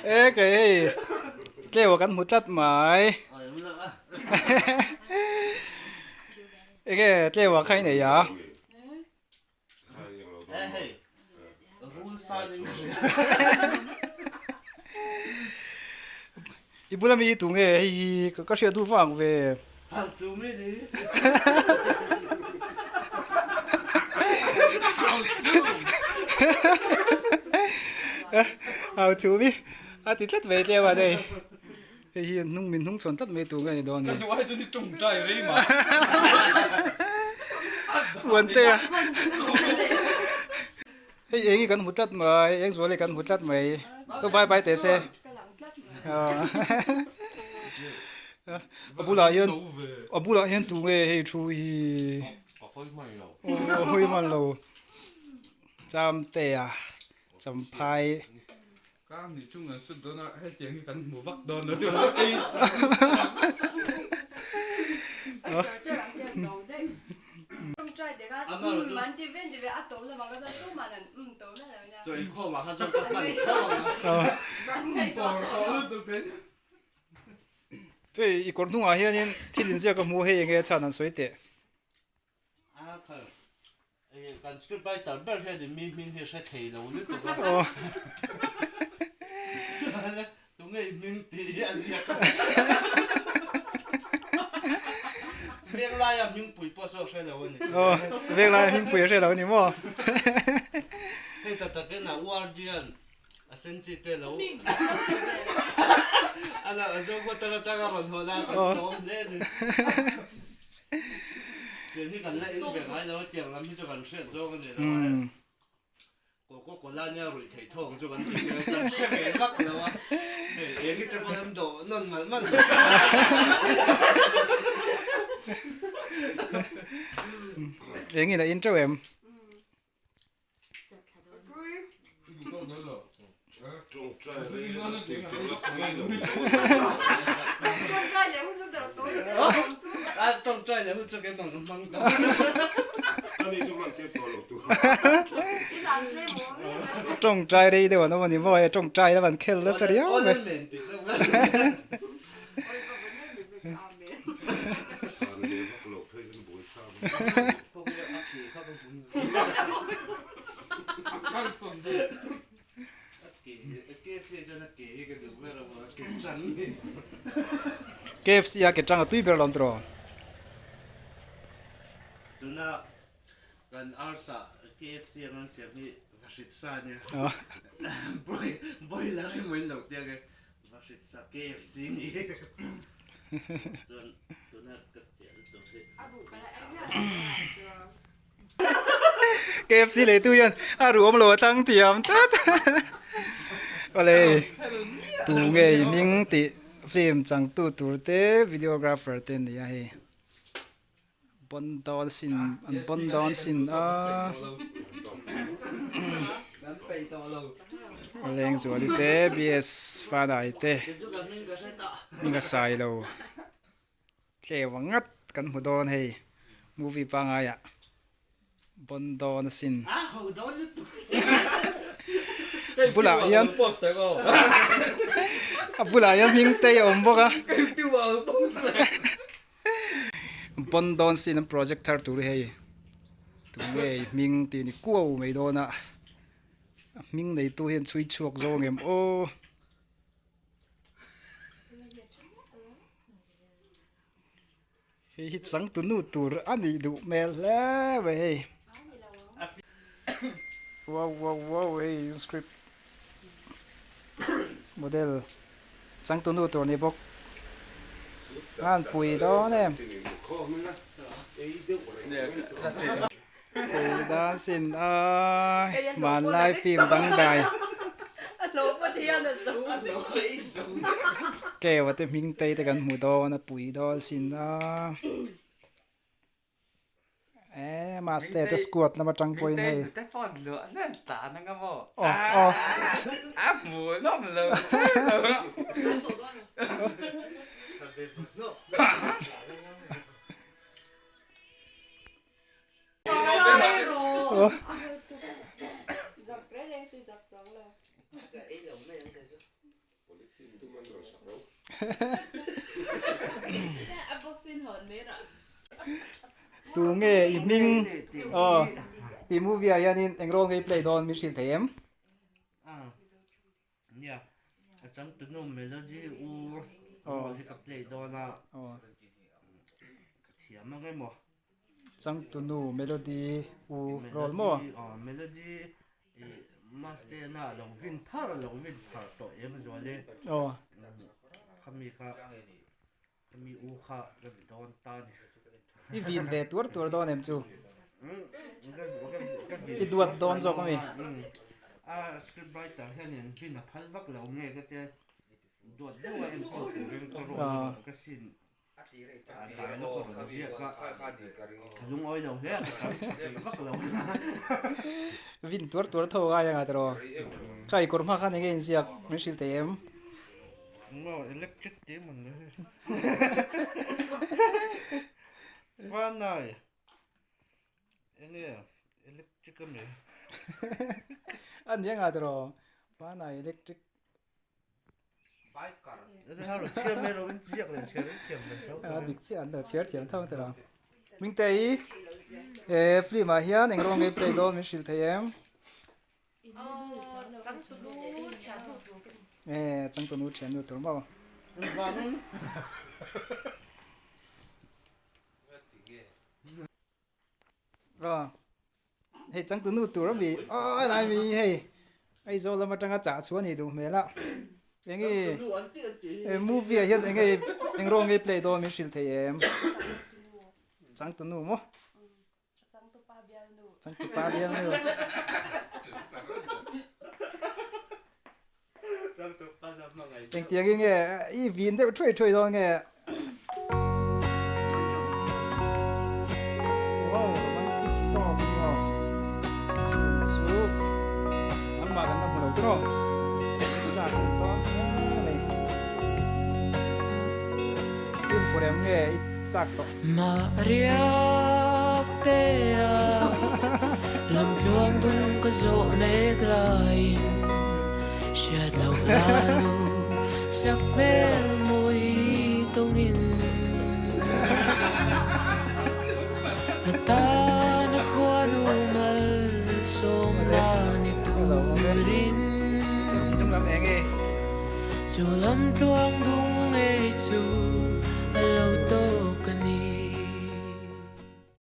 ê cái kêuกันหมูจัดหมายเอ้cái kêuว่าใครเนี่ยยะอีบุญมีตุงเอ้ก็เชื่อทุกฝั่งเว้ยเอาชูมิอาทิตย์ละเวทเลยว่ะเด้ไอ้นุ่งมินนุ่งชนตัดไม่ตุงไงโดนนี่ว่าให้จนนี่จงใจเลยมาวันเตะเฮ้ยเองกันหุ่นจัดไหมเองสวยเลยกันหุ่นจัดไหมก็ไปเตะเซ่อาบุลายันตุงเอ้ยช่วยโอ้ยมันเราจำเตะจำพายก็มีช่วงนั้นสุดตัวน่ะให้เจียงที่สันหมูฟักโดนแล้วจ้ะไอ้最后马上就到半对，一个人啊，现在天天这个摸黑应该才能水的。啊，看，กันขึ้นไปตอนเปิดให้มีเหตุใช้เทแล้วนึกตัวตรงนี้มีตีอาเซียเรียกลายอ่ะยิ่งปุ๋ยปอสใช่แล้ววันนี้เรียกลายยิ่งปุ๋ยใช่แล้วนี่มั้งเฮ้ยแต่ก็น่ะวาร์เดียนอาเซนจิเตแล้วอะไรอาจจะว่าแต่ละจังหวัดหัวหน้าต้องโดนเล่นเดี๋ยวนี้กันเล่นแบบไหนแล้วเจียงแล้วมีจะกันเชื่อโซ่กันเลยนะก็คนละเนี่ยรุ่ยไถ่ทองจะกันจะเชื่อเองรักแล้ววะเฮ้ยเองที่จะไปทำโดนั่นมันเองนี่แหละอินเตอร์เอ็มต้องใจเลยหุ่นจะเก็บมังตอนนี้กำลังเก็บตัวหลบตัวจงใจได้เดี๋ยวนะวันนี้ว่าจงใจแล้วมันเข้มแล้วเสียเลยเก็บเสียเก็บจังตุ้ยเบลลอนตรอดูน่ะกันอาร์ซ่า KFC มันเสียงนี่วาชิตซาเนี่ยบ่อยแล้วไม่เหมือนหรอกเดียวกันวาชิตซา KFC นี่ดูน่ะกับเจียตัวสิKFC เลยตู้ยันรวมโหลทั้งเทียมตัดก็เลยตู้เงยมิงติฟิล์มจังตู้เต้วิดีโอกราฟเฟอร์เต้นเนี่ยให้บอนดอนสินอันบอนดอนสินแรงสวยเต้ BS ฟ้าได้เต้มิงก็ใส่เราเทวังงัดกันหัวดอนให้มูฟี่ปังไงอ่ะบอนดอนสินบุลายันบุลายันมิงเตยอมบอกอ่ะบอนดอนสินโปรเจกต์ทาร์ตูเรย์ตัวเองมิงตีนี่กู้ไม่โดนอ่ะมิงในตัวเห็นช่วยชวกโจงเอ็มโอเฮ้ยสังตุนูตูร์อันนี้ดูเมลแล้วเว้ยว้าวเฮ้ยสคริปต์โมเดลสังตุนูตัวนี้บอกงานปุ๋ยดอเนี่ยดาสินมาไลฟ์ฟิล์มดังได้แกว่าแต่มิงเตยแต่กันหูดอนะปุ๋ยดอสินมาสเตตัสกวดแล้วมาจังปอยให้แต่ฟอนเหลือนั่นตานั่นก็บ่อ๋อหมูน้องเลย Unboxing hòn mết ạ. tu nge i ming pi movie ya nin engro nge play don mi sil them yeah chẳng tụi nó melody u thì cái play đó là thiam mà cái mỏ chang tu nu melody u roll mo melody master na long vin par to em rồi đấy kami u kha cái don ta i vin ve tur don em chu i duat don zo ko mi script writer hianin vin a phal vak lo nge ka te duat dewa em ko ro ka sin ta no ko ro zia ka lung oi lo he ka vak lo vin tur tho ga ya tro kai kor ma khan nge in siak mi sil them no electric te mon ne fa nai ene electric me an yang a tro pa na electric det har du chia med ro vin zia le chia med a dik chi an da chiar thiam thang tro ming te free ma hian engro nge play don mi sil them Trắng tụi nó chán hụt rồi. chang tu nu chen nu tur mo hey chang tu nu tur bi nai mi hey ai zo la ma tanga cha chuan ni du me la engi movie hian engi engro nge play do mi sil them chang tu nu mo Trắng tụi ba biao nụ. chang tu pa biang nu tiếng tiếng nghe y vin đấy chơi thôi nghe wow mang tiktok wow su ăn mà nó một đầu đó sao cũng to này phim của em nghe chắc to Mariak te lam luang dung ka zo me glai Siad lau lanu sak mel mui tongin Hata na kwanu mal som na ni turin trong làm em nghe Chu lam luang dung e chu